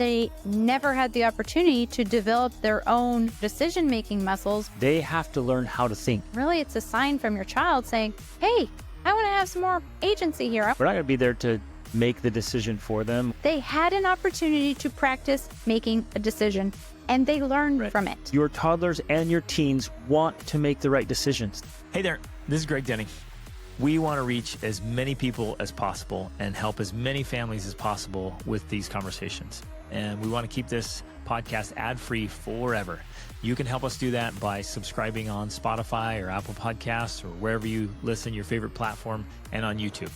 They never had the opportunity to develop their own decision-making muscles. They have to learn how to think. Really, it's a sign from your child saying, hey, I want to have some more agency here. We're not going to be there to make the decision for them. They had an opportunity to practice making a decision, and they learned from it. Your toddlers and your teens want to make the right decisions. Hey there, this is Greg Denning. We want to reach as many people as possible and help as many families as possible with these conversations. And we want to keep this podcast ad-free forever. You can help us do that by subscribing on Spotify or Apple Podcasts or wherever you listen, your favorite platform, and on YouTube.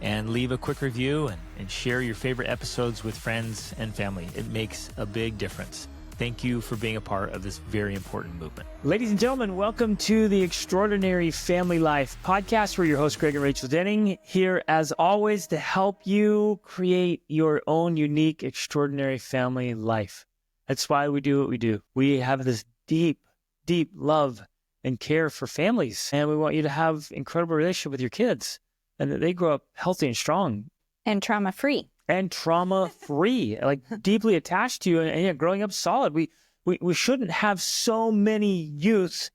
And leave a quick review and share your favorite episodes with friends and family. It makes a big difference. Thank you for being a part of this very important movement. Ladies and gentlemen, welcome to the Extraordinary Family Life podcast. We're your hosts, Greg and Rachel Denning, here as always to help you create your own unique, extraordinary family life. That's why we do what we do. We have this deep, deep love and care for families, and we want you to have incredible relationship with your kids and that they grow up healthy and strong. And trauma-free. And trauma-free, like deeply attached to you and growing up solid. We shouldn't have so many youth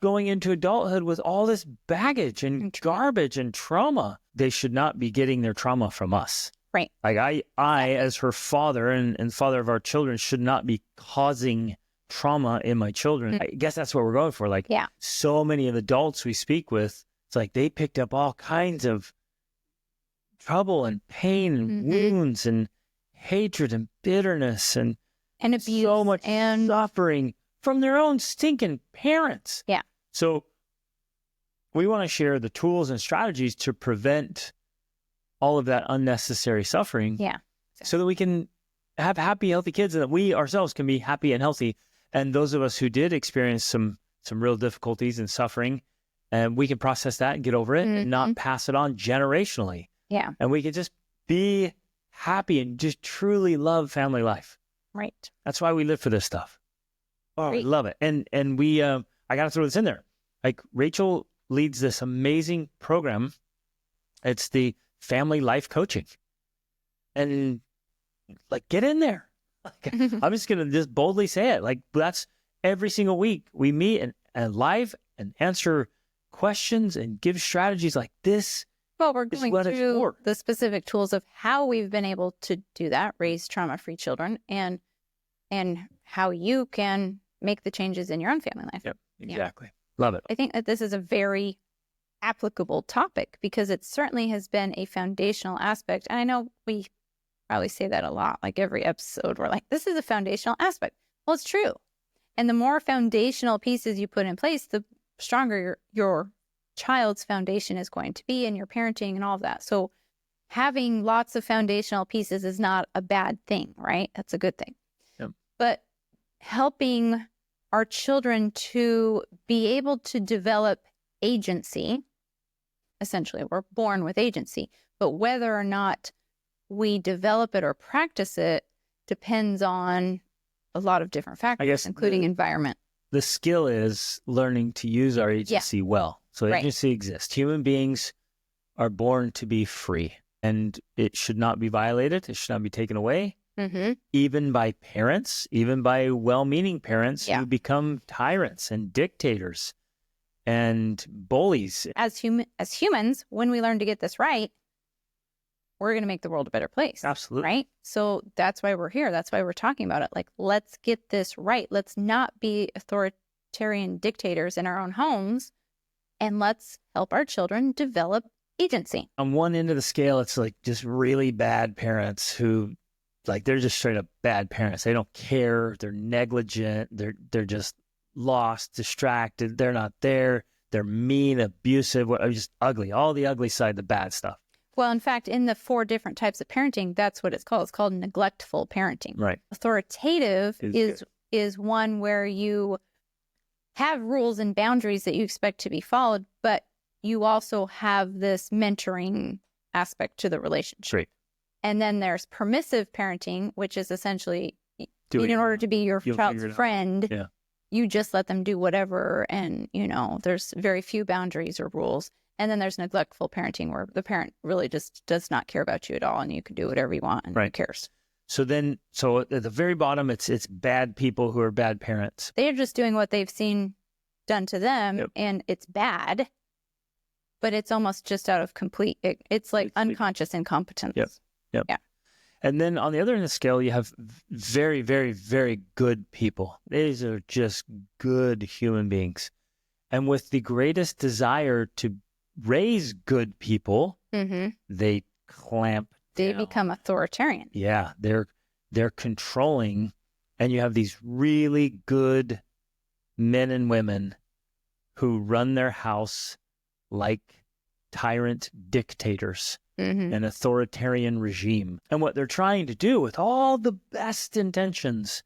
going into adulthood with all this baggage and garbage and trauma. They should not be getting their trauma from us. Right. Like I as her father and father of our children should not be causing trauma in my children. I guess that's what we're going for. Like so many of the adults we speak with, it's like they picked up all kinds of trouble and pain and wounds and hatred and bitterness and abuse, so much and suffering from their own stinking parents. Yeah. So we want to share the tools and strategies to prevent all of that unnecessary suffering. Yeah. So that we can have happy, healthy kids and that we ourselves can be happy and healthy. And those of us who did experience some real difficulties and suffering, and we can process that and get over it and not pass it on generationally. Yeah. And we can just be happy and just truly love family life. Right. That's why we live for this stuff. Oh, Great. I love it. And we, I got to throw this in there. Like Rachel leads this amazing program. It's the Family Life Coaching. And like, get in there. Like, I'm just going to just boldly say it. Like that's every single week we meet and live and answer questions and give strategies like this. Well, we're going through the specific tools of how we've been able to do that, raise trauma-free children, and how you can make the changes in your own family life. Yep, exactly. Yeah. Love it. I think that this is a very applicable topic because it certainly has been a foundational aspect. And I know we probably say that a lot, like every episode, we're like, this is a foundational aspect. Well, it's true. And the more foundational pieces you put in place, the stronger your child's foundation is going to be in your parenting and all of that. So having lots of foundational pieces is not a bad thing, right? That's a good thing. Yep. But helping our children to be able to develop agency, essentially we're born with agency, but whether or not we develop it or practice it depends on a lot of different factors, I guess, including environment. The skill is learning to use our agency well. So agency exists. Human beings are born to be free, and it should not be violated. It should not be taken away, even by parents, even by well-meaning parents who become tyrants and dictators and bullies. As humans, when we learn to get this right, we're going to make the world a better place. Absolutely. Right? So that's why we're here. That's why we're talking about it. Like, let's get this right. Let's not be authoritarian dictators in our own homes. And let's help our children develop agency. On one end of the scale, it's like just really bad parents who, like, they're just straight up bad parents. They don't care. They're negligent. They're just lost, distracted. They're not there. They're mean, abusive, just ugly. All the ugly side, the bad stuff. Well, in fact, in the 4 different types of parenting, that's what it's called. It's called neglectful parenting. Right. Authoritative is one where you have rules and boundaries that you expect to be followed, but you also have this mentoring aspect to the relationship. Right. And then there's permissive parenting, which is essentially in order to be your child's friend, you just let them do whatever. And, there's very few boundaries or rules. And then there's neglectful parenting where the parent really just does not care about you at all and you can do whatever you want and who cares. So at the very bottom, it's bad people who are bad parents. They're just doing what they've seen done to them, and it's bad, but it's almost just out of it's like unconscious incompetence. Yep. Yeah. And then on the other end of the scale, you have very, very, very good people. These are just good human beings. And with the greatest desire to raise good people, they clamp They down. become authoritarian. Yeah, they're controlling, and you have these really good men and women who run their house like tyrant dictators, an authoritarian regime. And what they're trying to do with all the best intentions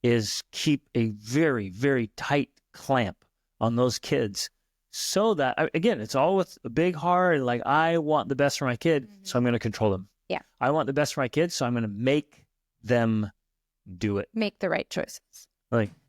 is keep a very, very tight clamp on those kids, so that, again, it's all with a big heart, like, I want the best for my kid, so I'm going to control them. Yeah. I want the best for my kids, so I'm going to make them do it. Make the right choices.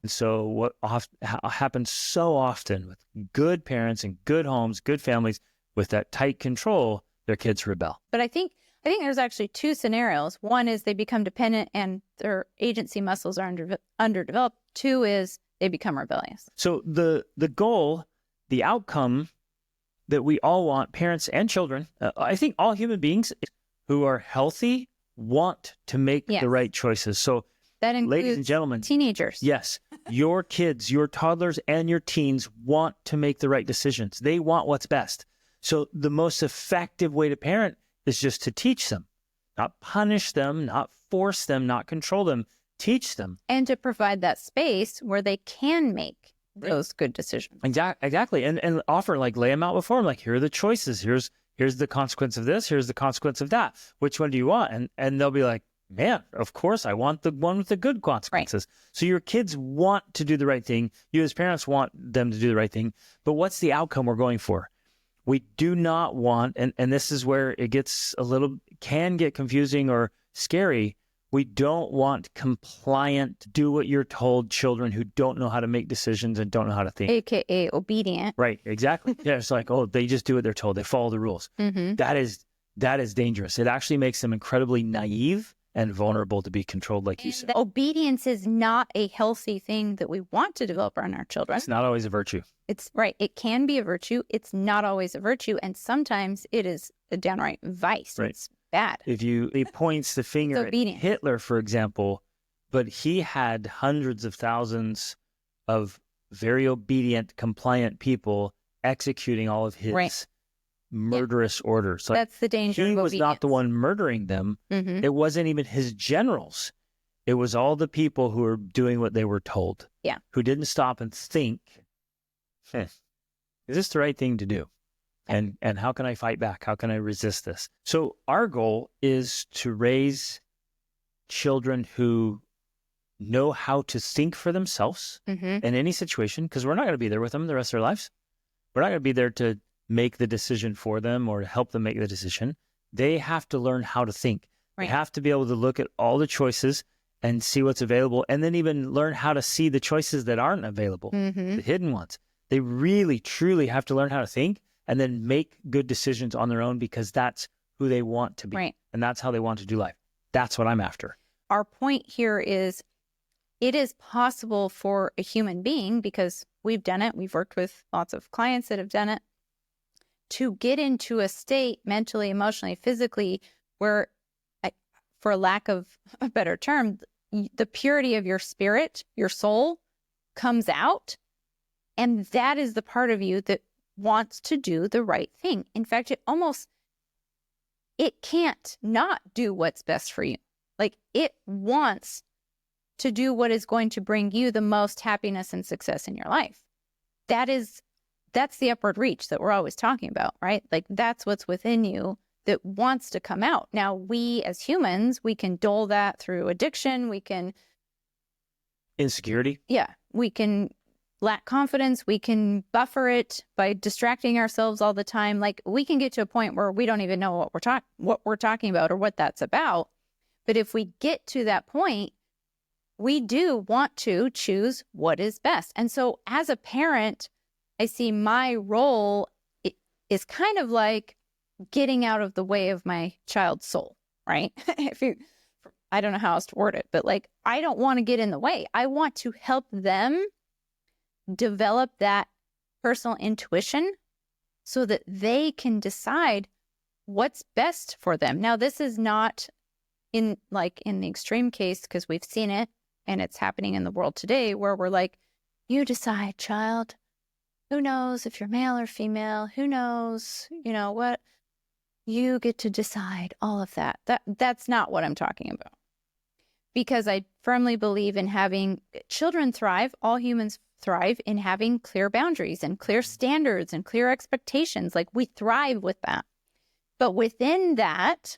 So what happens so often with good parents and good homes, good families, with that tight control, their kids rebel. But I think there's actually two scenarios. One is they become dependent and their agency muscles are underdeveloped. Two is they become rebellious. So the goal, the outcome that we all want, parents and children, I think all human beings who are healthy want to make the right choices. So that includes, ladies and gentlemen, teenagers. Yes, your kids, your toddlers, and your teens want to make the right decisions. They want what's best. So the most effective way to parent is just to teach them, not punish them, not force them, not control them, teach them. And to provide that space where they can make those good decisions. Exactly. And offer, like, lay them out before them, like, here are the choices. Here's the consequence of this. Here's the consequence of that. Which one do you want? And they'll be like, man, of course, I want the one with the good consequences. Right. So your kids want to do the right thing. You as parents want them to do the right thing. But what's the outcome we're going for? We do not want, and this is where it can get confusing or scary. We don't want compliant, do what you're told children who don't know how to make decisions and don't know how to think. AKA obedient. Right, exactly. Yeah, it's like, they just do what they're told. They follow the rules. That is dangerous. It actually makes them incredibly naive and vulnerable to be controlled, like you said. Obedience is not a healthy thing that we want to develop on our children. It's not always a virtue. It's right. It can be a virtue. It's not always a virtue. And sometimes it is a downright vice. Right. It's bad. He points the finger at Hitler, for example, but he had hundreds of thousands of very obedient, compliant people executing all of his murderous orders. Like, that's the danger. He of was not the one murdering them. It wasn't even his generals. It was all the people who were doing what they were told. Yeah. Who didn't stop and think, is this the right thing to do? Yeah. And how can I fight back? How can I resist this? So our goal is to raise children who know how to think for themselves in any situation, because we're not going to be there with them the rest of their lives. We're not going to be there to make the decision for them or to help them make the decision. They have to learn how to think. Right. They have to be able to look at all the choices and see what's available, and then even learn how to see the choices that aren't available, the hidden ones. They really, truly have to learn how to think and then make good decisions on their own, because that's who they want to be. Right. And that's how they want to do life. That's what I'm after. Our point here is it is possible for a human being, because we've done it. We've worked with lots of clients that have done it, to get into a state mentally, emotionally, physically, where, for lack of a better term, the purity of your spirit, your soul, comes out. And that is the part of you that wants to do the right thing. In fact, it can't not do what's best for you. Like, it wants to do what is going to bring you the most happiness and success in your life. That's the upward reach that we're always talking about, right? Like, that's what's within you that wants to come out. Now, we as humans, we can dull that through addiction. We can... Insecurity. Yeah. We can lack confidence. We can buffer it by distracting ourselves all the time. Like, we can get to a point where we don't even know what we're talking about or what that's about. But if we get to that point, we do want to choose what is best. And so as a parent, I see my role is kind of like getting out of the way of my child's soul, right? I don't know how else to word it, but like, I don't want to get in the way. I want to help them develop that personal intuition so that they can decide what's best for them. Now, this is not in the extreme case, because we've seen it and it's happening in the world today, where we're like, you decide, child. Who knows if you're male or female? Who knows, what? You get to decide all of that. That's not what I'm talking about. Because I firmly believe in having children thrive, all humans thrive in having clear boundaries and clear standards and clear expectations. Like, we thrive with that. But within that,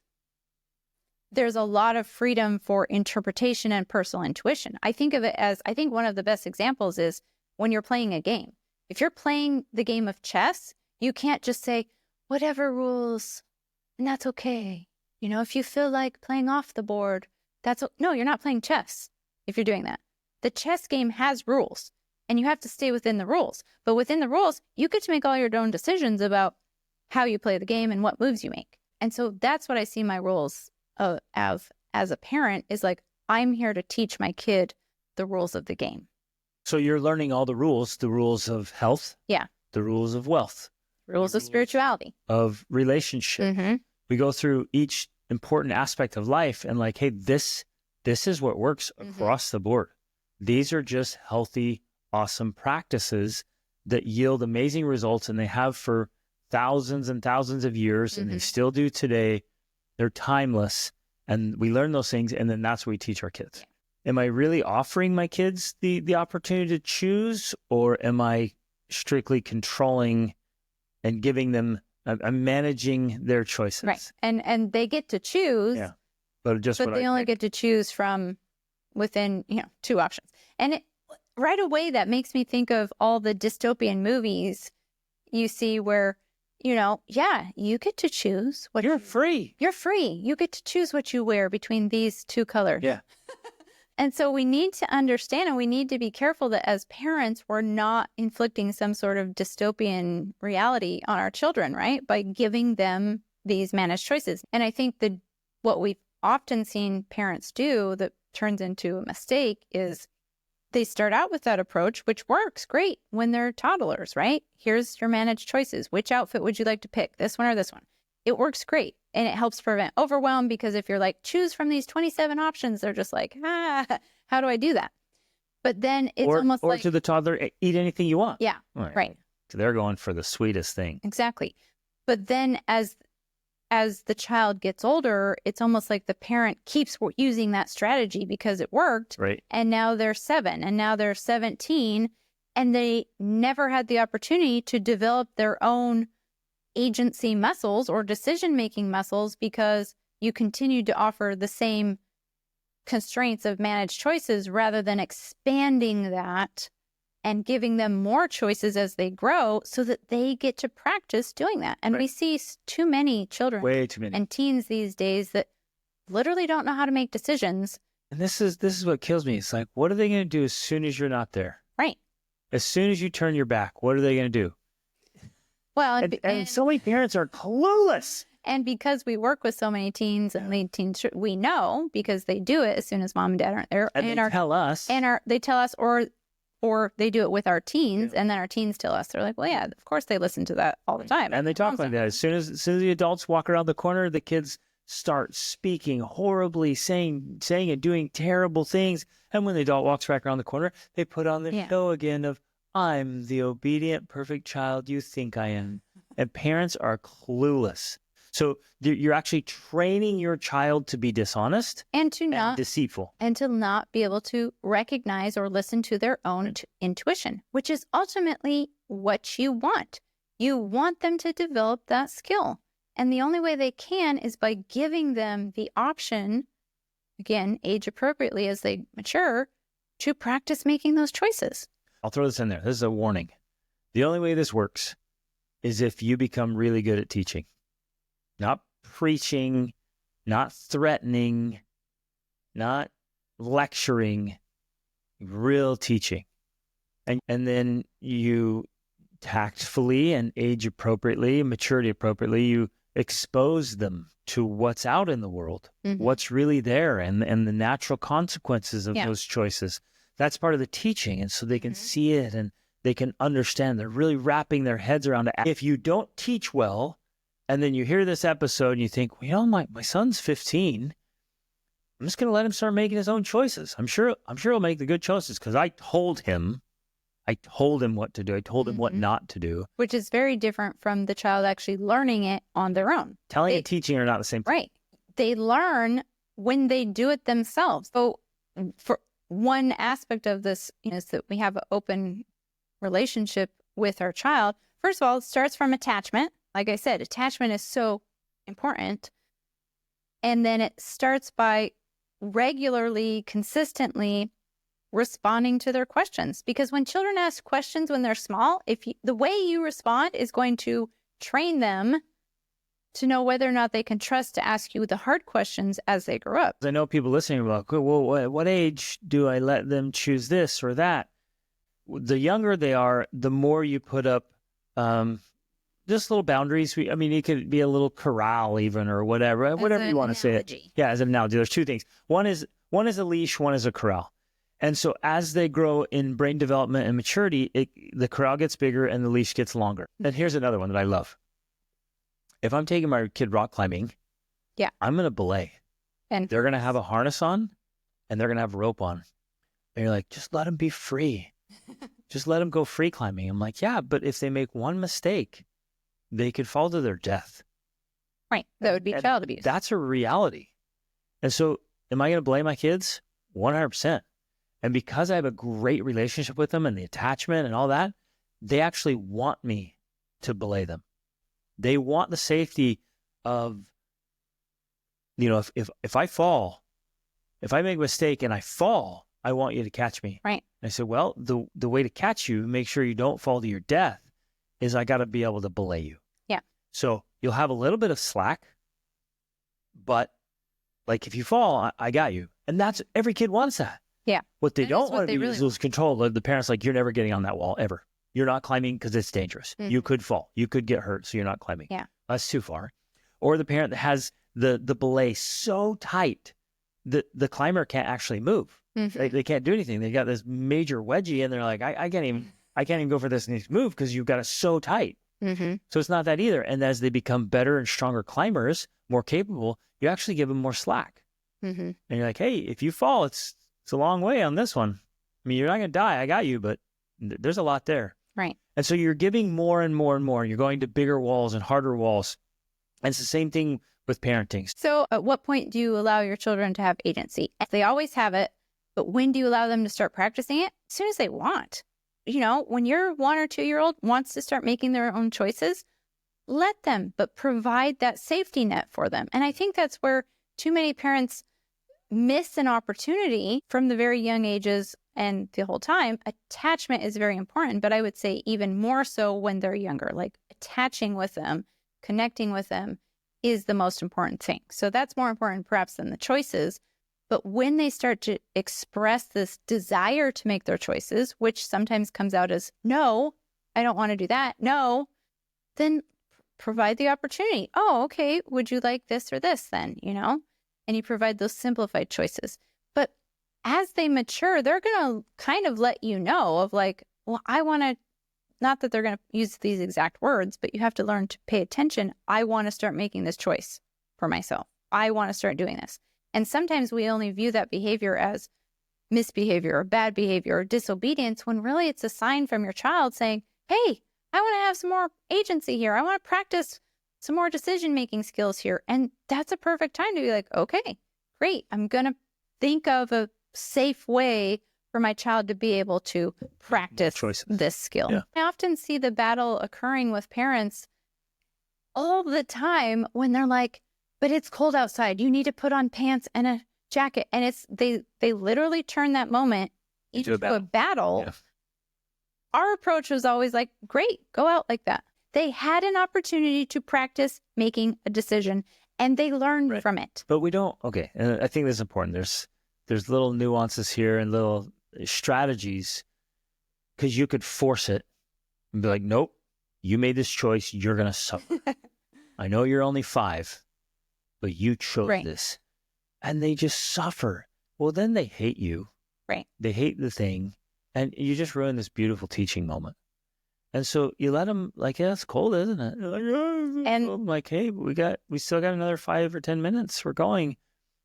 there's a lot of freedom for interpretation and personal intuition. I think of it as, I think one of the best examples is when you're playing a game. If you're playing the game of chess, you can't just say, whatever rules, and that's okay. If you feel like playing off the board, no, you're not playing chess if you're doing that. The chess game has rules, and you have to stay within the rules. But within the rules, you get to make all your own decisions about how you play the game and what moves you make. And so that's what I see my roles of as a parent is like, I'm here to teach my kid the rules of the game. So you're learning all the rules of health. Yeah. The rules of wealth. Rules of spirituality. Of relationship. Mm-hmm. We go through each important aspect of life and like, hey, this is what works across the board. These are just healthy, awesome practices that yield amazing results, and they have for thousands and thousands of years, and they still do today. They're timeless, and we learn those things, and then that's what we teach our kids. Yeah. Am I really offering my kids the opportunity to choose, or am I strictly controlling and giving them, I'm managing their choices? Right. And they get to choose, but they only get to choose from within, two options. And right away, that makes me think of all the dystopian movies you see where, you get to choose what you're free. You're free. You get to choose what you wear between these two colors. Yeah. And so we need to understand, and we need to be careful that as parents, we're not inflicting some sort of dystopian reality on our children, right? By giving them these managed choices. And I think that what we've often seen parents do that turns into a mistake is they start out with that approach, which works great when they're toddlers, right? Here's your managed choices. Which outfit would you like to pick? This one or this one? It works great. And it helps prevent overwhelm, because if you're like, choose from these 27 options, they're just like, how do I do that? But then it's almost like... Or to the toddler, eat anything you want. Yeah, right. So they're going for the sweetest thing. Exactly. But then as the child gets older, it's almost like the parent keeps using that strategy because it worked. Right. And now they're 7, and now they're 17, and they never had the opportunity to develop their own agency muscles or decision-making muscles, because you continued to offer the same constraints of managed choices rather than expanding that and giving them more choices as they grow so that they get to practice doing that. And we see too many children, way too many, and teens these days that literally don't know how to make decisions. And this is what kills me. It's like, what are they going to do as soon as you're not there? Right. As soon as you turn your back, what are they going to do? Well, and so many parents are clueless. And because we work with so many teens and lead teens, we know, because they do it as soon as mom and dad aren't there. And they tell us. And they tell us, or they do it with our teens, and then our teens tell us. They're like, well, yeah, of course they listen to that all the time. And they talk like that. As soon as the adults walk around the corner, the kids start speaking horribly, saying and doing terrible things. And when the adult walks back around the corner, they put on the show again of, I'm the obedient, perfect child you think I am. And parents are clueless. So you're actually training your child to be dishonest and deceitful, and to not be able to recognize or listen to their own intuition, which is ultimately what you want. You want them to develop that skill. And the only way they can is by giving them the option, again, age appropriately as they mature, to practice making those choices. I'll throw this in there. This is a warning. The only way this works is if you become really good at teaching. Not preaching, not threatening, not lecturing, real teaching. And then you tactfully and age appropriately, maturity appropriately, you expose them to what's out in the world, what's really there, and the natural consequences of those choices. That's part of the teaching. And so they can see it and they can understand. They're really wrapping their heads around it. If you don't teach well, and then you hear this episode and you think, well, you know, my son's 15. I'm just going to let him start making his own choices. I'm sure he'll make the good choices because I told him what to do. I told him what not to do. Which is very different from the child actually learning it on their own. Telling and teaching are not the same thing. Right. They learn when they do it themselves. So for one aspect of this, is that we have an open relationship with our child. First of all, it starts from attachment. Like I said, attachment is so important. And then it starts by regularly, consistently responding to their questions. Because when children ask questions when they're small, the way you respond is going to train them to know whether or not they can trust to ask you the hard questions as they grow up. I know people listening are like, well, at what age do I let them choose this or that? The younger they are, the more you put up just little boundaries. It could be a little corral even or whatever you want to say it. Yeah, as an analogy. There's two things. One is a leash, one is a corral. And so as they grow in brain development and maturity, the corral gets bigger and the leash gets longer. And here's another one that I love. If I'm taking my kid rock climbing, I'm going to belay. And they're going to have a harness on and they're going to have a rope on. And you're like, just let them be free. Just let them go free climbing. I'm like, yeah, but if they make one mistake, they could fall to their death. Right. That would be child abuse. That's a reality. And so am I going to belay my kids? 100%. And because I have a great relationship with them and the attachment and all that, they actually want me to belay them. They want the safety of, if I fall, if I make a mistake and I fall, I want you to catch me. Right. And I said, well, the way to catch you, make sure you don't fall to your death, is I got to be able to belay you. Yeah. So you'll have a little bit of slack, but like if you fall, I got you. And that's, every kid wants that. Yeah. What they don't want to do is lose control. The parents like, you're never getting on that wall ever. You're not climbing because it's dangerous. You could fall. You could get hurt, so you're not climbing. Yeah. That's too far. Or the parent that has the belay so tight that the climber can't actually move. They can't do anything. They got this major wedgie and they're like, I can't even go for this next move because you've got it so tight. So it's not that either. And as they become better and stronger climbers, more capable, you actually give them more slack. And you're like, hey, if you fall, it's a long way on this one. I mean, you're not going to die. I got you, but there's a lot there. Right. And so you're giving more and more and more. You're going to bigger walls and harder walls. And it's the same thing with parenting. So at what point do you allow your children to have agency? They always have it, but when do you allow them to start practicing it? As soon as they want. When your 1 or 2 year old wants to start making their own choices, let them, but provide that safety net for them. And I think that's where too many parents miss an opportunity from the very young ages and the whole time. Attachment is very important, but I would say even more so when they're younger, like attaching with them, connecting with them is the most important thing. So that's more important perhaps than the choices. But when they start to express this desire to make their choices, which sometimes comes out as, no, I don't want to do that. No, then provide the opportunity. Oh, okay. Would you like this or this then, And you provide those simplified choices. But as they mature, they're going to kind of let you know of like, well, I want to, not that they're going to use these exact words, but you have to learn to pay attention. I want to start making this choice for myself. I want to start doing this. And sometimes we only view that behavior as misbehavior or bad behavior or disobedience when really it's a sign from your child saying, hey, I want to have some more agency here. I want to practice some more decision-making skills here. And that's a perfect time to be like, okay, great. I'm going to think of a safe way for my child to be able to practice this skill. Yeah. I often see the battle occurring with parents all the time when they're like, but it's cold outside. You need to put on pants and a jacket. And they literally turn that moment into a battle. Yeah. Our approach was always like, great, go out like that. They had an opportunity to practice making a decision and they learned from it. But we don't, okay. And I think this is important. There's little nuances here and little strategies because you could force it and be like, nope, you made this choice. You're going to suffer. I know you're only 5, but you chose Right. this. And they just suffer. Well, then they hate you. Right. They hate the thing. And you just ruin this beautiful teaching moment. And so you let them, like, yeah, it's cold, isn't it? They're like, oh, And- I'm like, hey, we still got another 5 or 10 minutes. We're going.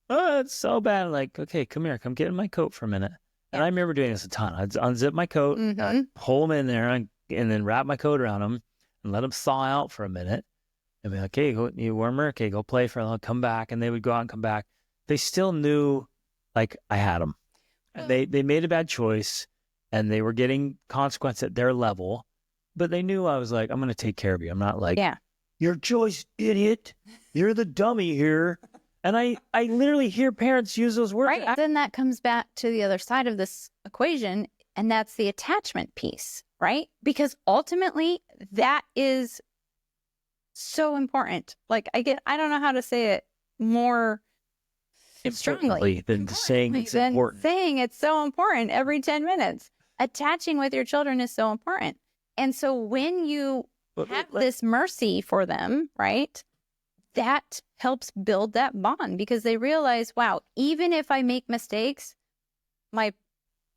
Oh, it's so bad. Like, okay, come here. Come get in my coat for a minute. And I remember doing this a ton. I'd unzip my coat, I'd pull them in there, and then wrap my coat around them and let them thaw out for a minute. And be like, okay, go, you warmer? Okay, go play for a little, come back. And they would go out and come back. They still knew, like, I had them. And they made a bad choice, and they were getting consequence at their level. But they knew I was like, I'm going to take care of you. I'm not like, your choice, idiot. You're the dummy here. And I literally hear parents use those words. Right. Then that comes back to the other side of this equation, and that's the attachment piece, right? Because ultimately, that is so important. Like, I don't know how to say it more strongly than saying it's important. Saying it's so important every 10 minutes. Attaching with your children is so important. And so when you have this mercy for them, right, that helps build that bond, because they realize, wow, even if I make mistakes, my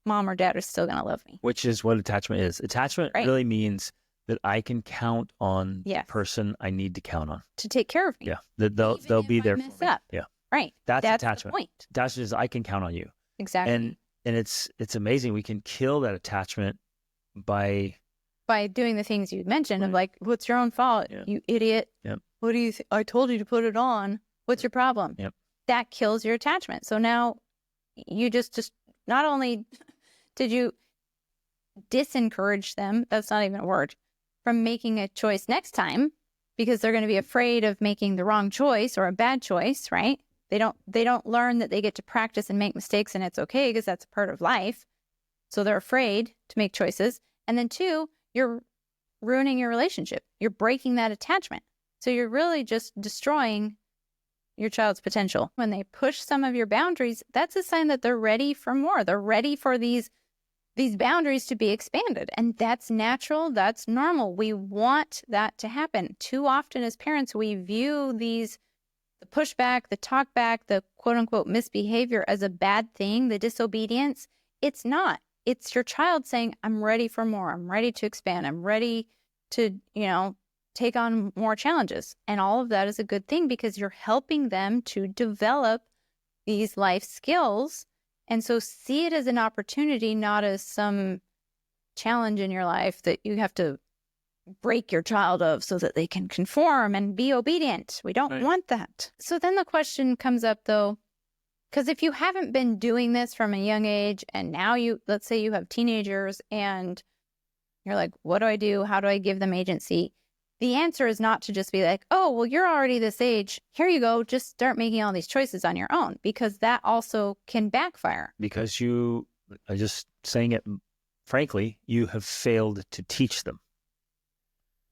mom or dad is still going to love me. Which is what attachment is. Attachment really means that I can count on the person I need to count on. To take care of me. Yeah. They'll be there for me. Up. Yeah. Right. That's attachment. The point. Attachment is I can count on you. Exactly. And it's amazing. We can kill that attachment by doing the things you mentioned of like, what's your own fault? You idiot. Yep. What do you I told you to put it on. What's your problem? Yep. That kills your attachment. So now you just not only did you disencourage them, that's not even a word, from making a choice next time, because they're going to be afraid of making the wrong choice or a bad choice, right? They don't learn that they get to practice and make mistakes and it's okay because that's a part of life. So they're afraid to make choices. And then 2, you're ruining your relationship. You're breaking that attachment. So you're really just destroying your child's potential. When they push some of your boundaries, that's a sign that they're ready for more. They're ready for these boundaries to be expanded. And that's natural. That's normal. We want that to happen. Too often as parents, we view the pushback, the talk back, the quote unquote misbehavior as a bad thing, the disobedience. It's not. It's your child saying, I'm ready for more. I'm ready to expand. I'm ready to, take on more challenges. And all of that is a good thing because you're helping them to develop these life skills. And so see it as an opportunity, not as some challenge in your life that you have to break your child of so that they can conform and be obedient. We don't want that. So then the question comes up though, because if you haven't been doing this from a young age and now let's say you have teenagers and you're like, what do I do? How do I give them agency? The answer is not to just be like, oh, well, you're already this age. Here you go. Just start making all these choices on your own, because that also can backfire. Because I'm just saying it frankly, you have failed to teach them.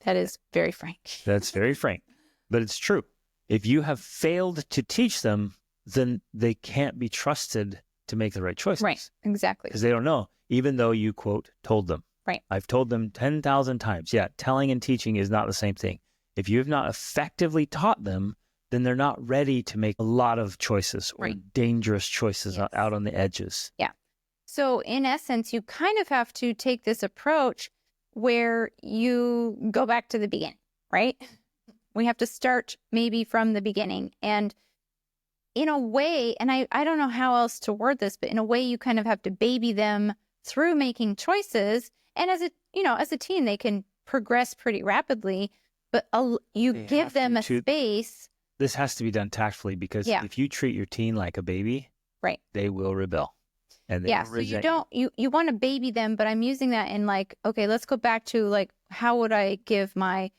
That is very frank. That's very frank, but it's true. If you have failed to teach them, then they can't be trusted to make the right choices. Right, exactly. Because they don't know, even though you, quote, told them. Right. I've told them 10,000 times. Yeah, telling and teaching is not the same thing. If you have not effectively taught them, then they're not ready to make a lot of choices or dangerous choices out on the edges. Yeah. So in essence, you kind of have to take this approach where you go back to the beginning, right? We have to start maybe from the beginning. And in a way, and I don't know how else to word this, but in a way you kind of have to baby them through making choices. And as a teen, they can progress pretty rapidly, but you give them a space. This has to be done tactfully because if you treat your teen like a baby, they will rebel. And they so you want to baby them, but I'm using that in like, okay, let's go back to like, how would I give my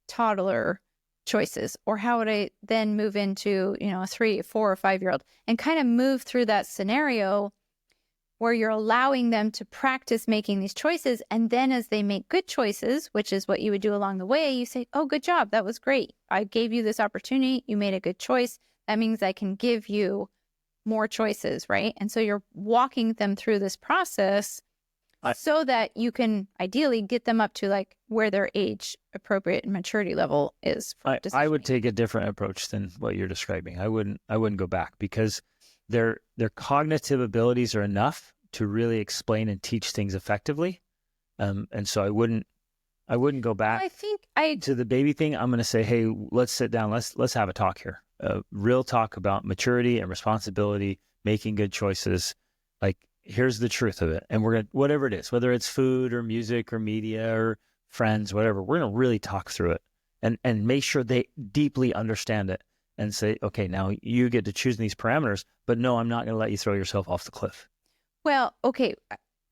toddler choices, or how would I then move into, a 3, 4, or 5-year-old and kind of move through that scenario where you're allowing them to practice making these choices. And then as they make good choices, which is what you would do along the way, you say, oh, good job. That was great. I gave you this opportunity. You made a good choice. That means I can give you more choices, right? And so you're walking them through this process so that you can ideally get them up to like where their age appropriate and maturity level is. I would take a different approach than what you're describing. I wouldn't go back, because their cognitive abilities are enough to really explain and teach things effectively. And so I wouldn't go back to the baby thing. I'm going to say, hey, let's sit down. Let's have a talk here. Real talk about maturity and responsibility, making good choices. Like, here's the truth of it. And we're going to, whatever it is, whether it's food or music or media or friends, whatever, we're going to really talk through it and make sure they deeply understand it and say, okay, now you get to choose these parameters, but no, I'm not going to let you throw yourself off the cliff. Well, okay.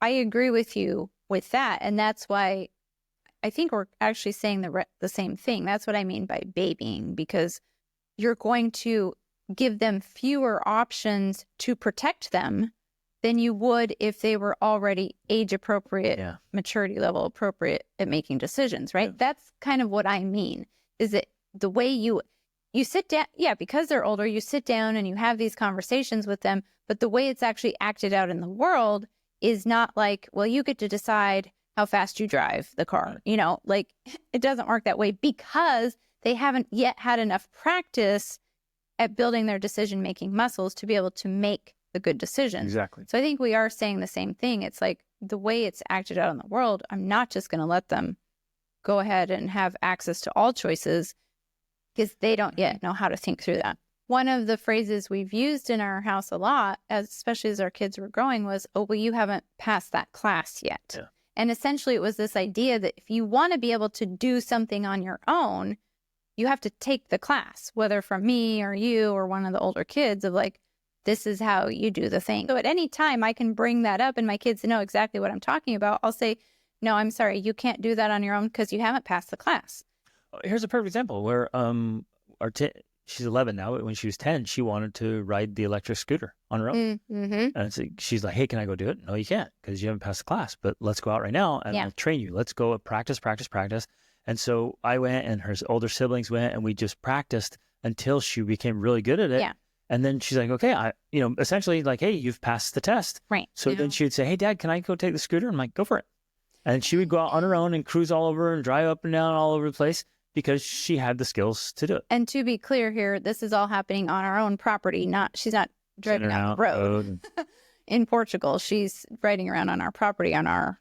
I agree with you with that. And that's why I think we're actually saying the same thing. That's what I mean by babying, because you're going to give them fewer options to protect them than you would if they were already age appropriate, maturity level appropriate at making decisions, right? Yeah. That's kind of what I mean, is that the way you sit down, because they're older, you sit down and you have these conversations with them, but the way it's actually acted out in the world is not like, well, you get to decide how fast you drive the car, like it doesn't work that way, because they haven't yet had enough practice at building their decision-making muscles to be able to make the good decision. Exactly. So I think we are saying the same thing. It's like the way it's acted out in the world, I'm not just going to let them go ahead and have access to all choices because they don't yet know how to think through that. One of the phrases we've used in our house a lot, especially as our kids were growing, was, oh, well, you haven't passed that class yet. Yeah. And essentially it was this idea that if you want to be able to do something on your own, you have to take the class, whether from me or you or one of the older kids, of like, this is how you do the thing. So at any time I can bring that up and my kids know exactly what I'm talking about. I'll say, no, I'm sorry, you can't do that on your own because you haven't passed the class. Here's a perfect example where she's 11 now, but when she was 10, she wanted to ride the electric scooter on her own. Mm-hmm. And she's like, hey, can I go do it? No, you can't, because you haven't passed the class, but let's go out right now and I'll train you. Let's go practice. And so I went and her older siblings went and we just practiced until she became really good at it. Yeah. And then she's like, okay, essentially like, hey, you've passed the test. Right. So then she would say, hey, Dad, can I go take the scooter? I'm like, go for it. And she would go out on her own and cruise all over and drive up and down all over the place because she had the skills to do it. And to be clear here, this is all happening on our own property. She's not driving down the road. In Portugal, she's riding around on our property on our.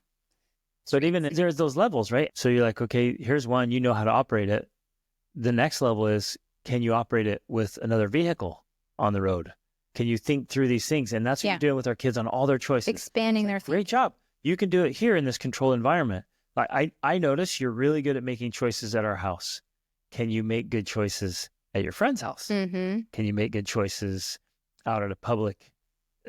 But even there's those levels, right? So you're like, okay, here's one, you know how to operate it. The next level is, can you operate it with another vehicle on the road? Can you think through these things? And that's what you're doing with our kids on all their choices. Expanding their thinking. Great job. You can do it here in this controlled environment. I notice you're really good at making choices at our house. Can you make good choices at your friend's house? Mm-hmm. Can you make good choices out at a public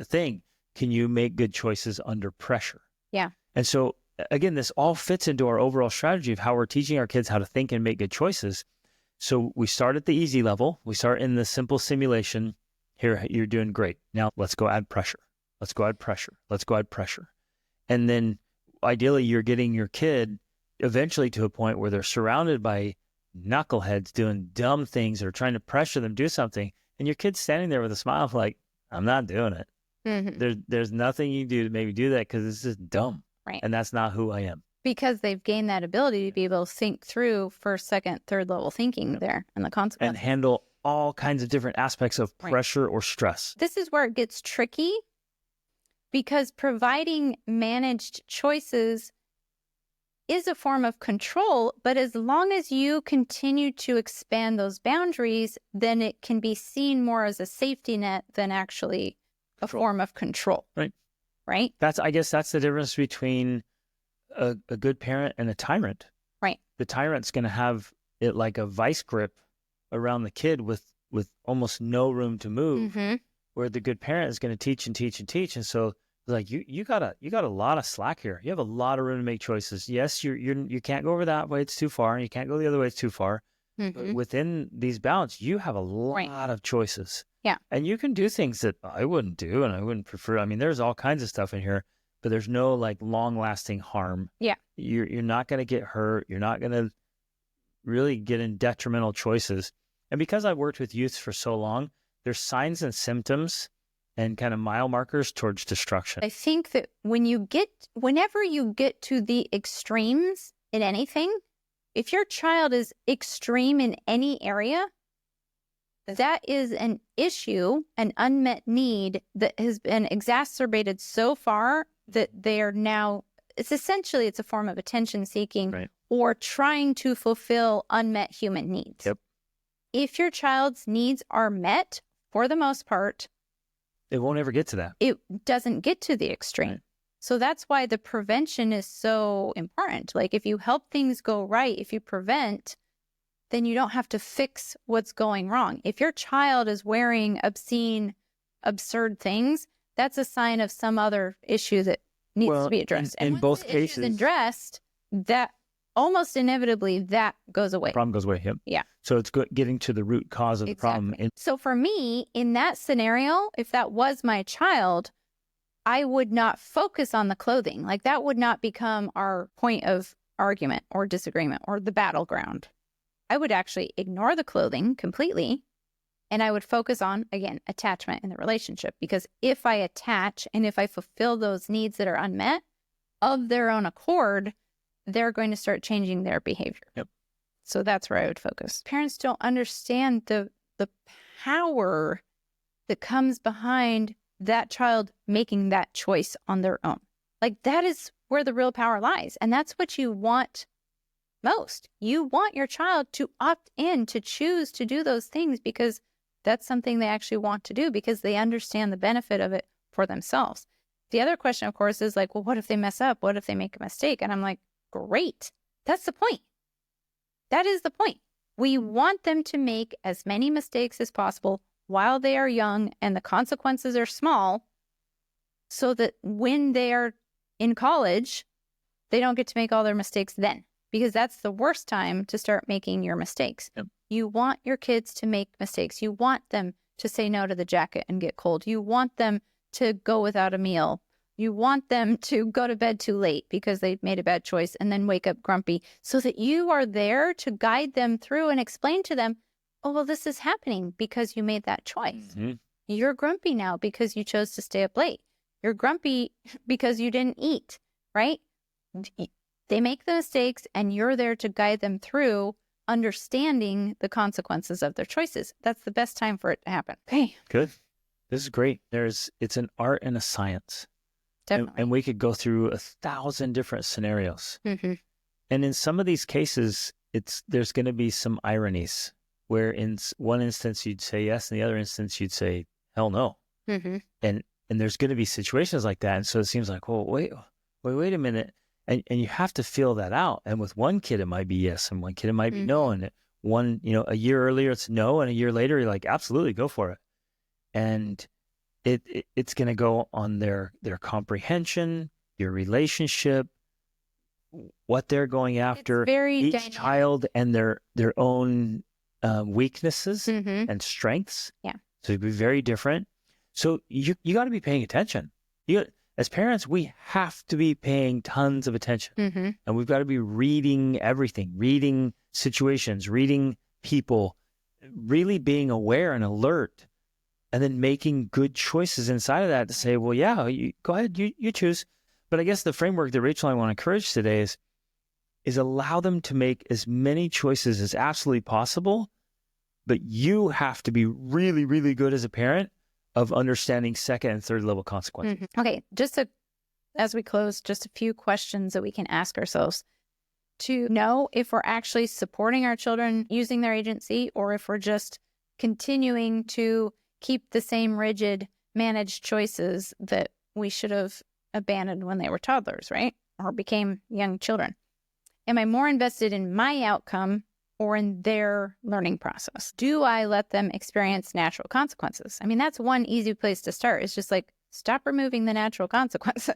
thing? Can you make good choices under pressure? Yeah. And so again, this all fits into our overall strategy of how we're teaching our kids how to think and make good choices. So we start at the easy level. We start in the simple simulation. Here, you're doing great. Now let's go add pressure. Let's go add pressure. Let's go add pressure. And then ideally you're getting your kid eventually to a point where they're surrounded by knuckleheads doing dumb things or trying to pressure them to do something. And your kid's standing there with a smile like, I'm not doing it. Mm-hmm. There's nothing you do to maybe do that because it's just dumb. Right. And that's not who I am. Because they've gained that ability to be able to think through first, second, third level thinking there and the consequences. And handle all kinds of different aspects of pressure or stress. This is where it gets tricky because providing managed choices is a form of control, but as long as you continue to expand those boundaries, then it can be seen more as a safety net than actually a form of control. Right. Right? I guess that's the difference between a good parent and a tyrant. Right. The tyrant's going to have it like a vice grip around the kid with almost no room to move, where the good parent is going to teach and teach and teach. And so like you got a lot of slack here. You have a lot of room to make choices. Yes, you can't go over that way, it's too far, and you can't go the other way, it's too far. But within these bounds, you have a lot of choices. Yeah. And you can do things that I wouldn't do and I wouldn't prefer. I mean, there's all kinds of stuff in here, but there's no like long lasting harm. Yeah. You're not going to get hurt. You're not going to really get in detrimental choices. And because I've worked with youth for so long, there's signs and symptoms and kind of mile markers towards destruction. I think that whenever you get to the extremes in anything, if your child is extreme in any area, that is an issue, an unmet need that has been exacerbated so far that they are now, it's a form of attention seeking, Right. or trying to fulfill unmet human needs. Yep. If your child's needs are met, for the most part, It won't ever get to that. it doesn't get to the extreme. Right. So that's why the prevention is so important. Like, if you help things go right, if you prevent, then you don't have to fix what's going wrong. If your child is wearing obscene, absurd things, that's a sign of some other issue that needs to be addressed. In once both the issue's cases, addressed, that almost inevitably that goes away. problem goes away. Yep. Yeah. So it's getting to the root cause of the problem. And So for me, in that scenario, if that was my child, I would not focus on the clothing. Like, that would not become our point of argument or disagreement or the battleground. I would actually ignore the clothing completely, and I would focus on, again, attachment in the relationship. Because if I attach and if I fulfill those needs that are unmet of their own accord, they're going to start changing their behavior. Yep. So that's where I would focus. Parents don't understand the power that comes behind that child making that choice on their own. Like, that is where the real power lies. And that's what you want most. You want your child to opt in, to choose to do those things because that's something they actually want to do, because they understand the benefit of it for themselves. The other question, of course, is like, well, what if they mess up? What if they make a mistake? And I'm like, great. That's the point. That is the point. We want them to make as many mistakes as possible while they are young and the consequences are small, so that when they are in college, they don't get to make all their mistakes then, because that's the worst time to start making your mistakes. Yep. You want your kids to make mistakes. You want them to say no to the jacket and get cold. You want them to go without a meal. You want them to go to bed too late because they made a bad choice and then wake up grumpy, so that you are there to guide them through and explain to them, oh, well, this is happening because you made that choice. Mm-hmm. You're grumpy now because you chose to stay up late. You're grumpy because you didn't eat, right? They make the mistakes and you're there to guide them through understanding the consequences of their choices. That's the best time for it to happen. Okay. Good. This is great. It's an art and a science. Definitely. And we could go through 1,000 different scenarios. Mm-hmm. And in some of these cases, there's going to be some ironies where in one instance you'd say yes, in the other instance you'd say hell no. Mm-hmm. And there's going to be situations like that. And so it seems like, well, wait a minute. And you have to feel that out. And with one kid, it might be yes, and one kid, it might be no. And one, a year earlier, it's no. And a year later, you're like, absolutely, go for it. And it's going to go on their comprehension, your relationship, what they're going after, each dynamic. child and their own weaknesses Mm-hmm. and strengths. Yeah. So it'd be very different. So you got to be paying attention. As parents, we have to be paying tons of attention. Mm-hmm. And we've got to be reading everything, reading situations, reading people, really being aware and alert, and then making good choices inside of that to say, well, yeah, go ahead, you choose. But I guess the framework that Rachel and I want to encourage today is allow them to make as many choices as absolutely possible, but you have to be really, really good as a parent of understanding second and third level consequences. Mm-hmm. Okay, as we close, just a few questions that we can ask ourselves to know if we're actually supporting our children using their agency, or if we're just continuing to keep the same rigid managed choices that we should have abandoned when they were toddlers, right? Or became young children. Am I more invested in my outcome or in their learning process? Do I let them experience natural consequences? I mean, that's one easy place to start. It's just like, stop removing the natural consequences,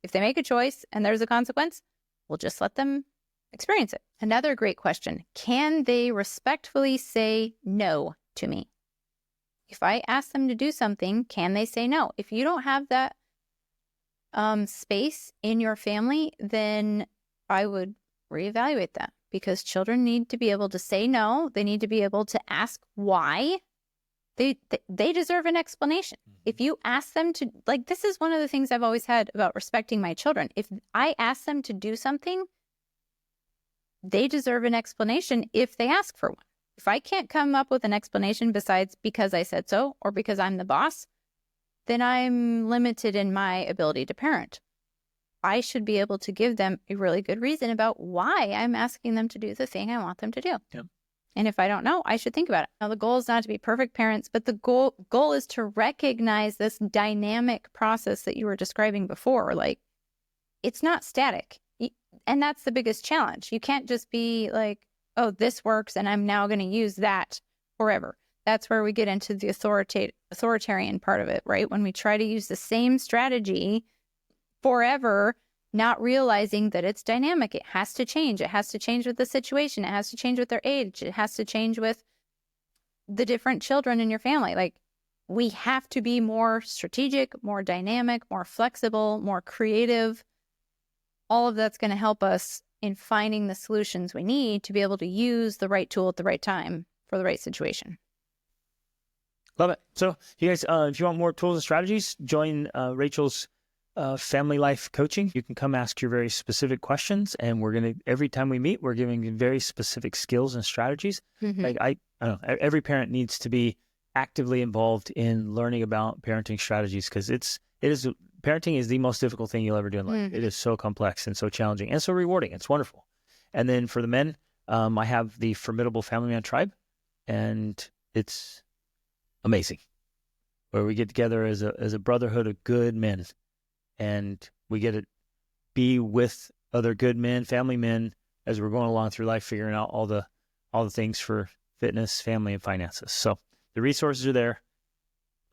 If they make a choice and there's a consequence, we'll just let them experience it. Another great question. Can they respectfully say no to me? If I ask them to do something, can they say no? If you don't have that space in your family, then I would reevaluate that, because children need to be able to say no. They need to be able to ask why. They deserve an explanation. If you ask them to, like, this is one of the things I've always had about respecting my children. If I ask them to do something, they deserve an explanation if they ask for one. If I can't come up with an explanation besides because I said so or because I'm the boss, then I'm limited in my ability to parent. I should be able to give them a really good reason about why I'm asking them to do the thing I want them to do. Yep. And if I don't know, I should think about it. Now, the goal is not to be perfect parents, but the goal is to recognize this dynamic process that you were describing before. Like, it's not static. And that's the biggest challenge. You can't just be like, oh, this works, and I'm now going to use that forever. That's where we get into the authoritarian part of it, right? When we try to use the same strategy forever, not realizing that it's dynamic. It has to change. It has to change with the situation. It has to change with their age. It has to change with the different children in your family. Like, we have to be more strategic, more dynamic, more flexible, more creative. All of that's going to help us in finding the solutions we need to be able to use the right tool at the right time for the right situation. Love it. So you guys, if you want more tools and strategies, join Rachel's family life coaching. You can come ask your very specific questions, and we're going to, every time we meet, we're giving you very specific skills and strategies. Like, I don't know, every parent needs to be actively involved in learning about parenting strategies, because parenting is the most difficult thing you'll ever do in life. It is so complex and so challenging and so rewarding. It's wonderful. And then for the men, I have the Formidable Family Man Tribe, and it's amazing, where we get together as a brotherhood of good men, and we get to be with other good men, family men, as we're going along through life, figuring out all the things for fitness, family, and finances. So the resources are there.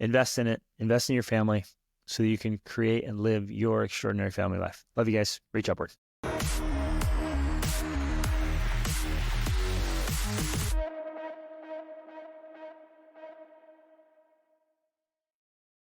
Invest in it. Invest in your family so that you can create and live your extraordinary family life. Love you guys. Reach upward.